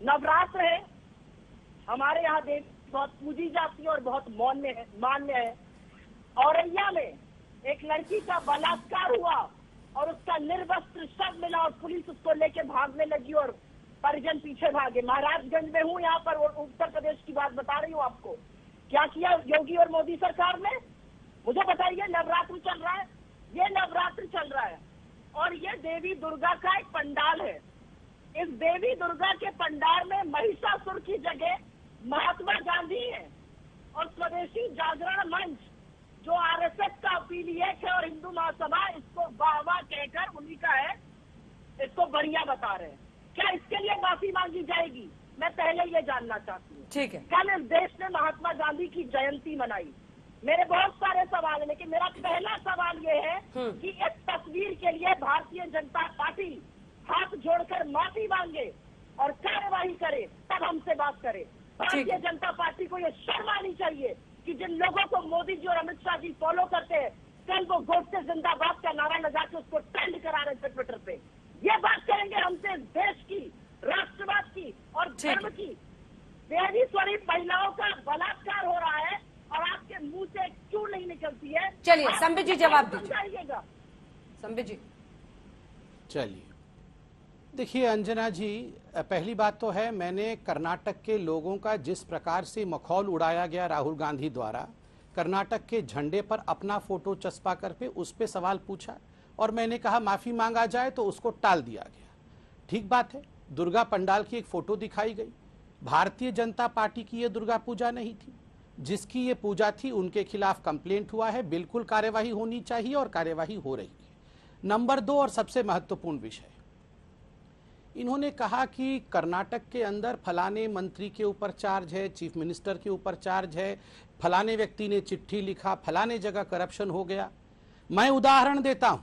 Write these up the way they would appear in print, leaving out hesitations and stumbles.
नवरात्र है, हमारे यहाँ देवी बहुत पूजी जाती है और बहुत मान्य है। औरैया में एक लड़की का बलात्कार हुआ और उसका निर्वस्त्र शव मिला और पुलिस उसको लेके भागने लगी और परिजन पीछे भागे। महाराजगंज में हूँ, यहाँ पर उत्तर प्रदेश की बात बता रही हूँ आपको। क्या किया योगी और मोदी सरकार ने? मुझे बताइए। नवरात्र चल रहा है, ये नवरात्र चल रहा है और ये देवी दुर्गा का एक पंडाल है। इस देवी दुर्गा के पंडाल में महिषासुर की जगह महात्मा गांधी है और स्वदेशी जागरण मंच जो आरएसएस का अफिलिएट है और हिंदू महासभा इसको वाहवा कहकर उन्हीं का है, इसको बढ़िया बता रहे हैं। क्या इसके लिए माफी मांगी जाएगी? मैं पहले ये जानना चाहती हूँ। ठीक है। कल इस देश ने महात्मा गांधी की जयंती मनाई। मेरे बहुत सारे सवाल है, लेकिन मेरा पहला सवाल ये है कि इस तस्वीर के लिए भारतीय जनता पार्टी हाथ जोड़कर माफी मांगे और कार्यवाही करे, तब हमसे बात करे। भारतीय जनता पार्टी को ये शर्म आनी चाहिए कि जिन लोगों को मोदी जी और अमित शाह जी फॉलो करते हैं, कल वो गोडसे जिंदाबाद का नारा लगा के उसको ट्रेंड करा रहे थे ट्विटर पे। ये बात करेंगे हमसे देश की, राष्ट्रवाद की और धर्म की। देवी स्वरूप महिलाओं का बलात्कार हो रहा है और आपके मुंह से क्यों नहीं निकलती है? चलिए संबित जी जवाब दीजिएगा। संबित जी चलिए, देखिए अंजना जी, पहली बात तो है, मैंने कर्नाटक के लोगों का जिस प्रकार से मखौल उड़ाया गया राहुल गांधी द्वारा, कर्नाटक के झंडे पर अपना फोटो चस्पा करके उस पर सवाल पूछा और मैंने कहा माफी मांगा जाए तो उसको टाल दिया गया। ठीक बात है, दुर्गा पंडाल की एक फोटो दिखाई गई। भारतीय जनता पार्टी की ये दुर्गा पूजा नहीं थी। जिसकी ये पूजा थी उनके खिलाफ कंप्लेंट हुआ है, बिल्कुल कार्यवाही होनी चाहिए और कार्यवाही हो रही है। नंबर 2 और सबसे महत्वपूर्ण विषय, इन्होंने कहा कि कर्नाटक के अंदर फलाने मंत्री के ऊपर चार्ज है, चीफ मिनिस्टर के ऊपर चार्ज है, फलाने व्यक्ति ने चिट्ठी लिखा, फलाने जगह करप्शन हो गया। मैं उदाहरण देता हूं,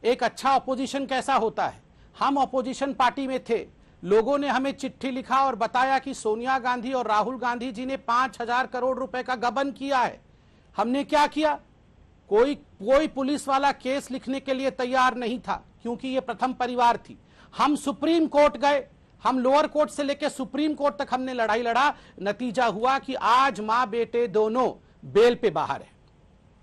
एक अच्छा अपोजिशन कैसा होता है। हम अपोजिशन पार्टी में थे, लोगों ने हमें चिट्ठी लिखा और बताया कि सोनिया गांधी और राहुल गांधी जी ने 5,000 करोड़ रुपए का गबन किया है। हमने क्या किया? कोई पुलिस वाला केस लिखने के लिए तैयार नहीं था, क्योंकि ये प्रथम परिवार थी। हम सुप्रीम कोर्ट गए, हम लोअर कोर्ट से लेकर सुप्रीम कोर्ट तक हमने लड़ाई लड़ा। नतीजा हुआ कि आज मां बेटे दोनों बेल पे बाहर है।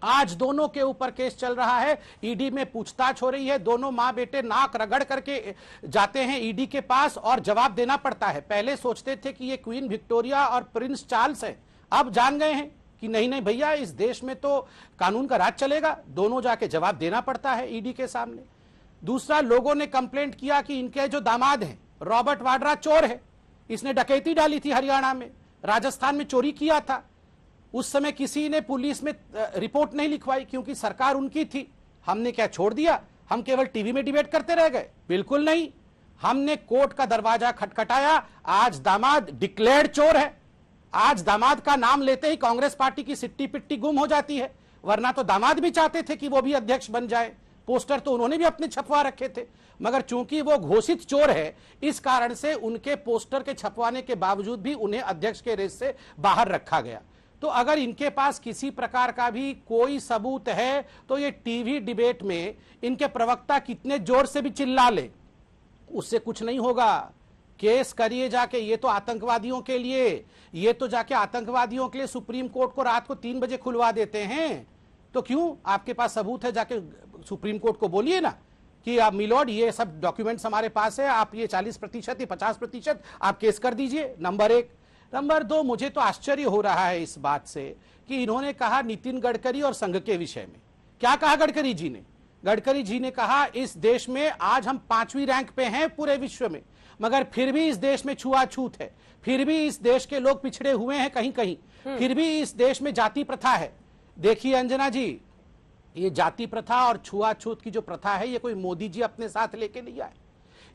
आज दोनों के ऊपर केस चल रहा है, ईडी में पूछताछ हो रही है। दोनों मां बेटे नाक रगड़ करके जाते हैं ईडी के पास और जवाब देना पड़ता है। पहले सोचते थे कि ये क्वीन विक्टोरिया और प्रिंस चार्ल्स है, अब जान गए हैं कि नहीं नहीं भैया, इस देश में तो कानून का राज चलेगा। दोनों जाके जवाब देना पड़ता है ईडी के सामने। दूसरा, लोगों ने कंप्लेंट किया कि इनके जो दामाद हैं रॉबर्ट वाड्रा चोर है, इसने डकैती डाली थी हरियाणा में, राजस्थान में चोरी किया था। उस समय किसी ने पुलिस में रिपोर्ट नहीं लिखवाई क्योंकि सरकार उनकी थी। हमने क्या छोड़ दिया? हम केवल टीवी में डिबेट करते रह गए? बिल्कुल नहीं, हमने कोर्ट का दरवाजा खटखटाया। आज दामाद डिक्लेयर्ड चोर है। आज दामाद का नाम लेते ही कांग्रेस पार्टी की सिट्टी पिट्टी गुम हो जाती है, वरना तो दामाद भी चाहते थे कि वो भी अध्यक्ष बन जाए। पोस्टर तो उन्होंने भी अपने छपवा रखे थे, मगर चूंकि वो घोषित चोर है, इस कारण से उनके पोस्टर के छपवाने के बावजूद भी उन्हें अध्यक्ष के रेस से बाहर रखा गया। तो अगर इनके पास किसी प्रकार का भी कोई सबूत है तो ये टीवी डिबेट में इनके प्रवक्ता कितने जोर से भी चिल्ला ले, उससे कुछ नहीं होगा। केस करिए जाके, ये तो आतंकवादियों के लिए, ये तो जाके आतंकवादियों के लिए सुप्रीम कोर्ट को रात को 3 बजे खुलवा देते हैं। तो क्यों? आपके पास सबूत है, जाके सुप्रीम कोर्ट को बोलिए ना कि आप मिलोड, ये सब डॉक्यूमेंट्स हमारे पास है, आप ये 40% या 50% आप केस कर दीजिए। नंबर 1। नंबर 2, मुझे तो आश्चर्य हो रहा है इस बात से कि इन्होंने कहा नितिन गडकरी और संघ के विषय में। क्या कहा गडकरी जी ने? गडकरी जी ने कहा इस देश में आज हम 5वीं रैंक पे हैं पूरे विश्व में, मगर फिर भी इस देश में छुआछूत है, फिर भी इस देश के लोग पिछड़े हुए हैं कहीं कहीं, फिर भी इस देश में जाति प्रथा है। देखिए अंजना जी, ये जाति प्रथा और छुआछूत की जो प्रथा है, ये कोई मोदी जी अपने साथ लेके नहीं आए।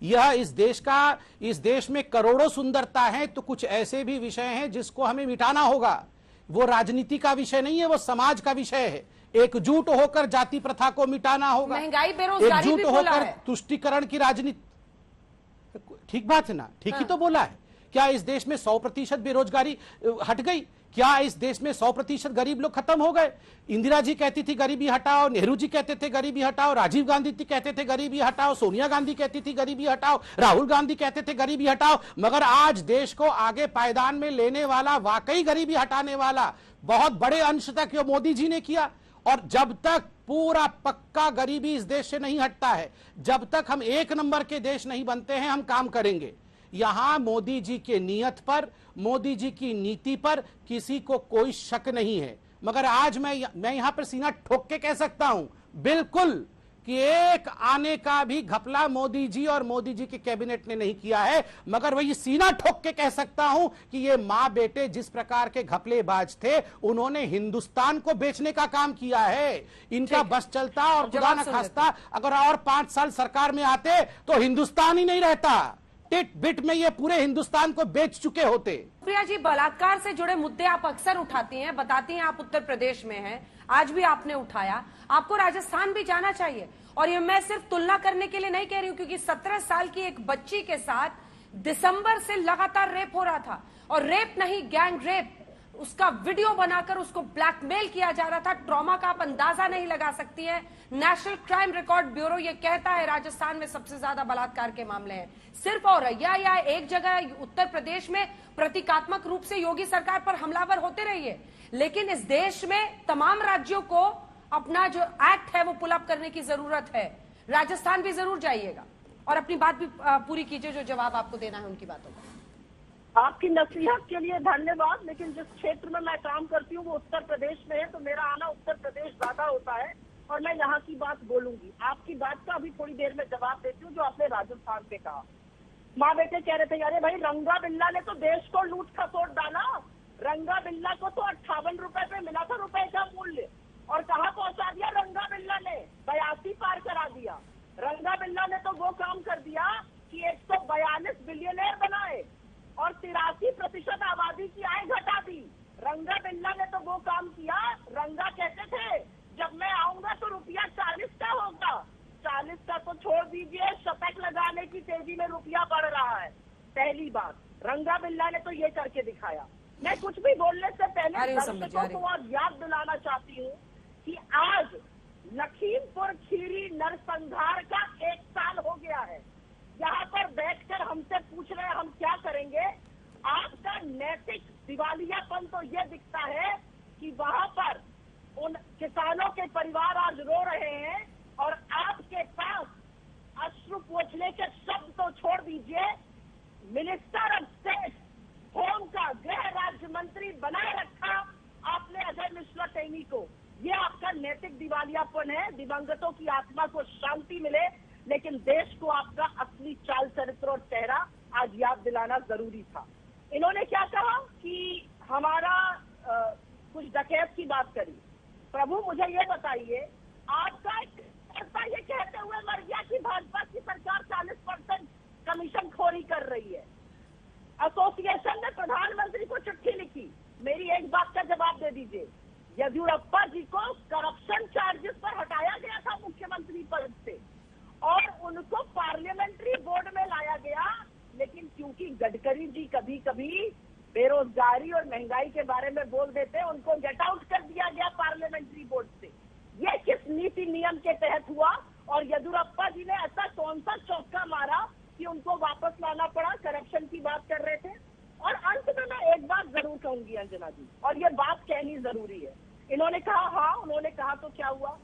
यह इस देश में करोड़ों सुंदरता है, तो कुछ ऐसे भी विषय हैं जिसको हमें मिटाना होगा। वो राजनीति का विषय नहीं है, वो समाज का विषय है। एकजुट होकर जाति प्रथा को मिटाना होगा, महंगाई बेरोजगारी एकजुट होकर तुष्टीकरण की राजनीति। ठीक बात है ना? ठीक ही तो बोला है। क्या इस देश में 100% बेरोजगारी हट गई? क्या इस देश में 100% गरीब लोग खत्म हो गए? इंदिरा जी कहती थी गरीबी हटाओ, नेहरू जी कहते थे गरीबी हटाओ, राजीव गांधी जी कहते थे गरीबी हटाओ, सोनिया गांधी कहती थी गरीबी हटाओ, राहुल गांधी कहते थे गरीबी हटाओ, मगर आज देश को आगे पायदान में लेने वाला, वाकई गरीबी हटाने वाला बहुत बड़े अंश तक ये मोदी जी ने किया। और जब तक पूरा पक्का गरीबी इस देश से नहीं हटता है, जब तक हम एक नंबर के देश नहीं बनते हैं, हम काम करेंगे। यहां मोदी जी के नियत पर, मोदी जी की नीति पर किसी को कोई शक नहीं है। मगर आज मैं यहां पर सीना ठोक के कह सकता हूं बिल्कुल कि एक आने का भी घपला मोदी जी और मोदी जी के कैबिनेट ने नहीं किया है। मगर वही सीना ठोक के कह सकता हूं कि ये मां बेटे जिस प्रकार के घपलेबाज थे, उन्होंने हिंदुस्तान को बेचने का काम किया है। इनका बस चलता और खुदा न खास्ता अगर और 5 साल सरकार में आते तो हिंदुस्तान ही नहीं रहता, टिट बिट में ये पूरे हिंदुस्तान को बेच चुके होते। प्रिया जी, बलात्कार से जुड़े मुद्दे आप अक्सर उठाती हैं, बताती हैं आप उत्तर प्रदेश में हैं, आज भी आपने उठाया, आपको राजस्थान भी जाना चाहिए। और ये मैं सिर्फ तुलना करने के लिए नहीं कह रही हूं, क्योंकि 17 साल की एक बच्ची के साथ दिसंबर से लगातार रेप हो रहा था, और रेप नहीं, गैंग रेप, उसका वीडियो बनाकर उसको ब्लैकमेल किया जा रहा था। ट्रॉमा का आप अंदाजा नहीं लगा सकती है। नेशनल क्राइम रिकॉर्ड ब्यूरो ये कहता है राजस्थान में सबसे ज्यादा बलात्कार के मामले हैं। सिर्फ औरैया या एक जगह उत्तर प्रदेश में प्रतीकात्मक रूप से योगी सरकार पर हमलावर होते रहिए, लेकिन इस देश में तमाम राज्यों को अपना जो एक्ट है वो पुल अप करने की जरूरत है। राजस्थान भी जरूर जाइएगा और अपनी बात भी पूरी कीजिए, जो जवाब आपको देना है उनकी बातों का। आपकी नसीहत के लिए धन्यवाद, लेकिन जिस क्षेत्र में मैं काम करती हूँ वो उत्तर प्रदेश में है, तो मेरा आना उत्तर प्रदेश ज्यादा होता है और मैं यहाँ की बात बोलूंगी। आपकी बात का अभी थोड़ी देर में जवाब देती हूँ जो आपने राजस्थान पे कहा। माँ बेटे कह रहे थे अरे भाई रंगा बिल्ला ने तो देश को लूट खसोट डाला, रंगा बिल्ला को तो 58 रुपए पे मिला था रुपए का मूल्य, और कहाँ पहुंचा दिया रंगा बिल्ला ने? 82 पार करा दिया। रंगा बिल्ला ने तो वो काम कर दिया कि 142 बिलियनर बनाए और 83% आबादी की आय घटा दी। रंगा बिल्ला ने तो वो काम किया, रंगा कहते थे जब मैं आऊंगा तो रुपया 40 का होगा, 40 का तो छोड़ दीजिए, शतक लगाने की तेजी में रुपया बढ़ रहा है। पहली बात, रंगा बिल्ला ने तो ये करके दिखाया। मैं कुछ भी बोलने से पहले दर्शकों को और याद दिलाना चाहती हूँ कि आज लखीमपुर खीरी नरसंहार का 1 साल हो गया है। यहाँ पर बैठकर हमसे पूछ रहे हैं हम क्या करेंगे। आपका नैतिक दिवालियापन तो ये दिखता है कि वहाँ पर उन किसानों के परिवार आज रो रहे हैं और आपके पास अश्रु पोंछने के शब्द तो छोड़ दीजिए, मिनिस्टर ऑफ स्टेट होम का गृह राज्य मंत्री बनाए रखा आपने अजय मिश्रा टेनी को। ये आपका नैतिक दिवालियापन है। दिवंगतों की आत्मा को शांति मिले, लेकिन देश को आपका असली चाल चरित्र और चेहरा आज याद दिलाना जरूरी था। इन्होंने क्या कहा कि हमारा कुछ डकैत की बात करी। प्रभु मुझे ये बताइए, आपका ये कहते हुए मर गया कि भाजपा की सरकार 40% कमीशन खोरी कर रही है। एसोसिएशन ने प्रधानमंत्री को चिट्ठी लिखी। मेरी एक बात का जवाब दे दीजिए, येदियुरप्पा जी को करप्शन चार्जेस पर हटाया गया था मुख्यमंत्री पद से और उनको पार्लियामेंट्री बोर्ड में लाया गया, लेकिन क्योंकि गडकरी जी कभी कभी बेरोजगारी और महंगाई के बारे में बोल देते हैं, उनको गेट आउट कर दिया गया पार्लियामेंट्री बोर्ड से। ये किस नीति नियम के तहत हुआ और येदियुरप्पा जी ने ऐसा कौन सा चौका मारा कि उनको वापस लाना पड़ा? करप्शन की बात कर रहे थे। और अंत में मैं एक बात जरूर कहूंगी अंजना जी, और ये बात कहनी जरूरी है। इन्होंने कहा, हाँ उन्होंने कहा तो क्या हुआ,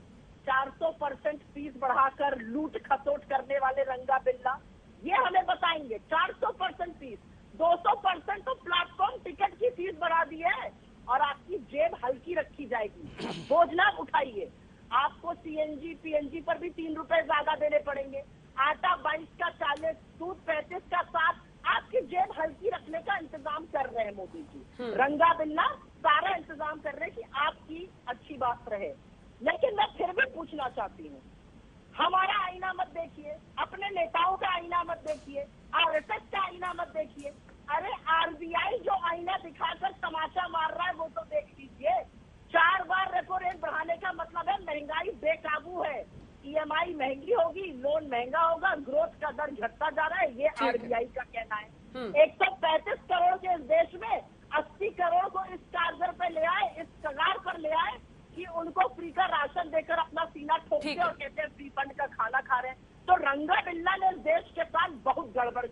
400% फीस बढ़ाकर लूट खसोट करने वाले रंगा बिल्ला ये हमें बताएंगे। 400% फीस, 200% तो प्लेटफॉर्म टिकट की फीस बढ़ा दी है और आपकी जेब हल्की रखी जाएगी। बोझ ना उठाइए, आपको सीएनजी पीएनजी पर भी 3 रुपए ज्यादा देने पड़ेंगे। आटा 22 का 40, दूध 35 का 7, आपकी जेब हल्की रखने का इंतजाम कर रहे हैं मोदी जी। रंगा बिल्ला सारा इंतजाम कर रहे हैं कि आपकी अच्छी बात रहे। लेकिन मैं फिर भी पूछना चाहती हूँ, हमारा आईना मत देखिए, अपने नेताओं का आईना मत देखिए, आरएसएस का आईना मत देखिए। अरे आरबीआई जो आईना दिखाकर तमाशा मार रहा है वो तो देख लीजिए। 4 बार रेपो रेट बढ़ाने का मतलब है महंगाई बेकाबू है, ईएमआई महंगी होगी, लोन महंगा होगा, ग्रोथ का दर घटता जा रहा है, ये आरबीआई का कहना है। 135 करोड़ के इस देश में 80 करोड़ को इस कार्य ले आए, इस कगार पर ले आए कि उनको फ्री का राशन देकर अपना सीना ठोकते और कहते हैं फ्री फंड का खाना खा रहे हैं। तो रंगा बिल्ला ने इस देश के साथ बहुत गड़बड़